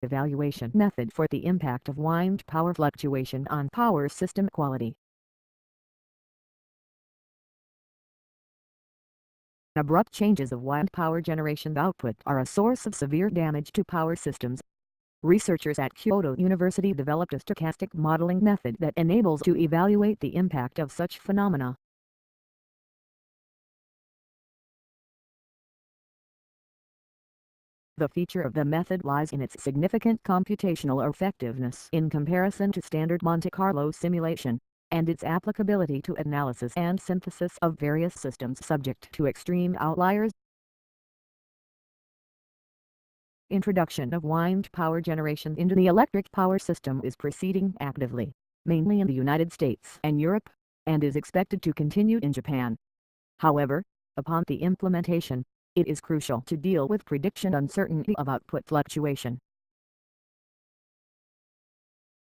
Evaluation method for the impact of wind power fluctuation on power system quality. Abrupt changes of wind power generation output are a source of severe damage to power systems. Researchers at Kyoto University developed a stochastic modeling method that enables to evaluate the impact of such phenomena. The feature of the method lies in its significant computational effectiveness in comparison to standard Monte Carlo simulation, and its applicability to analysis and synthesis of various systems subject to extreme outliers. Introduction of wind power generation into the electric power system is proceeding actively, mainly in the United States and Europe, and is expected to continue in Japan. However, upon the implementation, it is crucial to deal with prediction uncertainty of output fluctuation.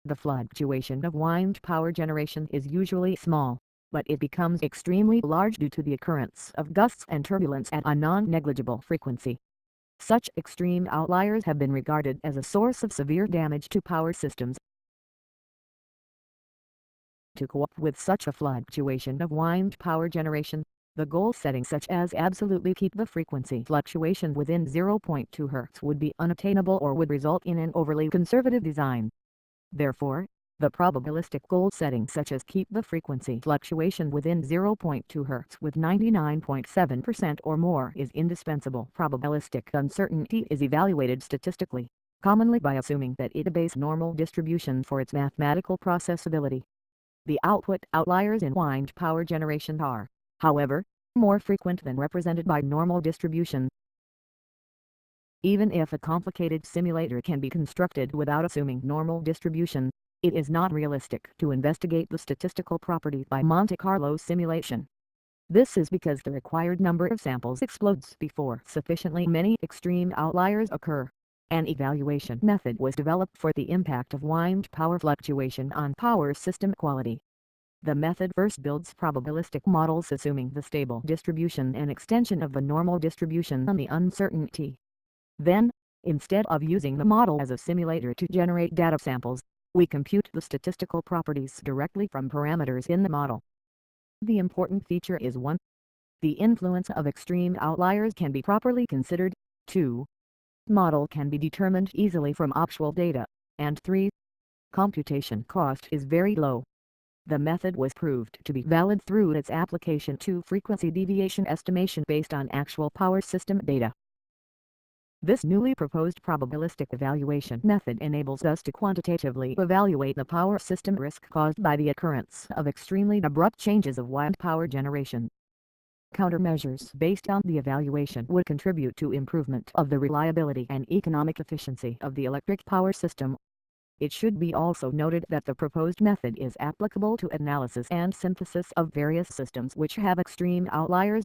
The fluctuation of wind power generation is usually small, but it becomes extremely large due to the occurrence of gusts and turbulence at a non-negligible frequency. Such extreme outliers have been regarded as a source of severe damage to power systems. To cope with such a fluctuation of wind power generation, the goal setting such as absolutely keep the frequency fluctuation within 0.2 Hz would be unattainable or would result in an overly conservative design. Therefore, the probabilistic goal setting such as keep the frequency fluctuation within 0.2 Hz with 99.7% or more is indispensable. Probabilistic uncertainty is evaluated statistically, commonly by assuming that it obeys normal distribution for its mathematical processability. The output outliers in wind power generation are, however, more frequent than represented by normal distribution. Even if a complicated simulator can be constructed without assuming normal distribution, it is not realistic to investigate the statistical property by Monte Carlo simulation. This is because the required number of samples explodes before sufficiently many extreme outliers occur. An evaluation method was developed for the impact of wind power fluctuation on power system quality. The method first builds probabilistic models assuming the stable distribution and extension of the normal distribution on the uncertainty. Then, instead of using the model as a simulator to generate data samples, we compute the statistical properties directly from parameters in the model. The important feature is 1. The influence of extreme outliers can be properly considered, 2. Model can be determined easily from actual data, and 3. Computation cost is very low. The method was proved to be valid through its application to frequency deviation estimation based on actual power system data. This newly proposed probabilistic evaluation method enables us to quantitatively evaluate the power system risk caused by the occurrence of extremely abrupt changes of wind power generation. Countermeasures based on the evaluation would contribute to improvement of the reliability and economic efficiency of the electric power system. It should be also noted that the proposed method is applicable to analysis and synthesis of various systems which have extreme outliers.